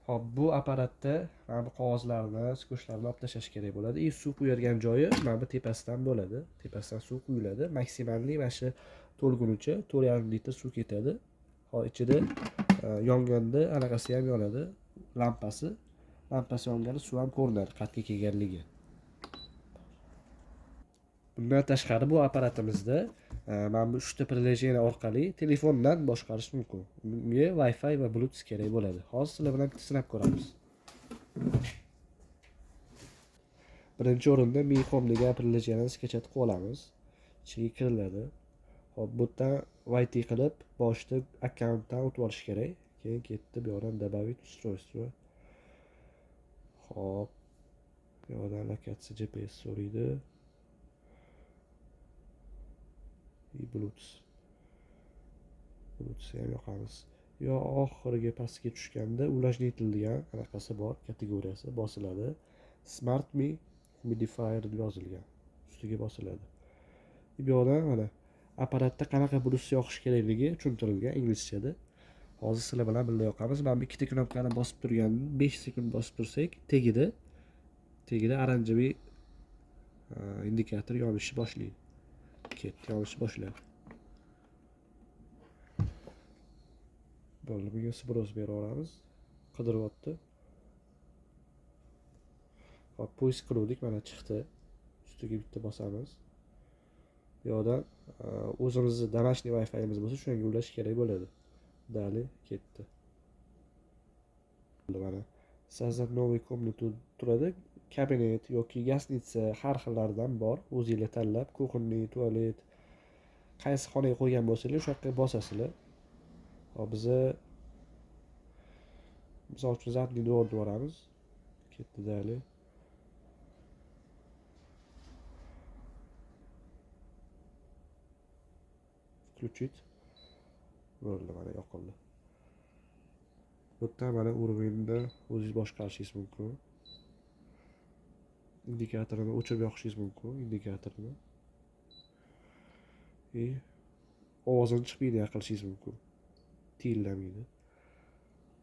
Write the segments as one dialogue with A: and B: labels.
A: Hop, bu apparatda mana bu qog'ozlarni, skochlarni olib tashlash kerak bo'ladi. Suv quyadigan joyi mana bu tepasidan bo'ladi. Tepasidan suv quyiladi. Maksimalli mana shu to'lgunicha 4,5 litr suv ketadi. Hop, ichida yonganda anaqasi ham yonadi, lampasi. Lampasi yonganda suv ham ko'rinadi, qatga kelganligi. Bundan tashqari bu apparatimizda mana bu 3 ta приложение orqali telefondan boshqarish mumkin. Unga Wi-Fi va Bluetooth kerak bo'ladi. Hozir sizlar bilan bitta sinab ko'ramiz. Birinchi o'rinda Mi Home degan приложениeni skachat qilib olamiz. Ichiga kiriladi. Hop, bu yerdan YT qilib boshida akkauntdan o'tib olish kerak. Keyin ketdi bu yerdan добавить устройство. Hop, bu yerdan lokatsiya GPS so'raydi. Bluetooth ham yoqamiz. Yo oxiriga pastga tushganda ulashnitel degan anaqasi bor, kategoriyasi bosiladi. Smart Me Humidifier deb yozilgan. Ustiga bosiladi. Bu yerda mana apparatda qanaqa Bluetooth yoqish kerakligi tushuntirilgan inglizchada. Hozir sizlar bilan birga yoqamiz. Mana bu ikkita knopkani bosib turgan 5 sekund bosib tursak, tegida oranjoviy indikator yonishni boshlaydi. Yonishni boshladi. Bo'ldi, bunga sbros beraveramiz. Qidiryapti. Hop, poisk qildik, mana chiqdi. Ustiga bitta bosamiz. Bu yerda o'zimizning домашний Wi-Fi'miz bo'lsa, shunga ulash kerak bo'ladi. Dali ketdi. Mana soздать новый комнату turadi. Kabinet yoki gastnitsa har xillaridan bor. O'zingizlar tanlab, kuxonniy, tualet qaysi xonaga qo'ygan bo'lsangiz, o'sha yoqqa bosasizlar. Hop, misol uchun задний двор boramiz. Ketdi dali. Включить. Bo'ldi, mana yoqildi. Bu yerda mana uровеньda o'zingiz boshqarishingiz mumkin. Indikatorni o'chirib yoqishingiz mumkin, indikatorni. Ovozini chiqmaydigan qilishingiz mumkin. Tiyillamaydi.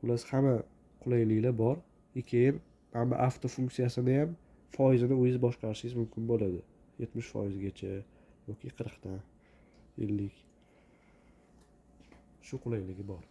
A: Ular hamma qulayliklar bor. Keyin mana bu avto funksiyasini ham foizini o'zingiz boshqarishingiz mumkin bo'ladi. 70% gacha yoki 40 dan 50. Shu qulayligi bor.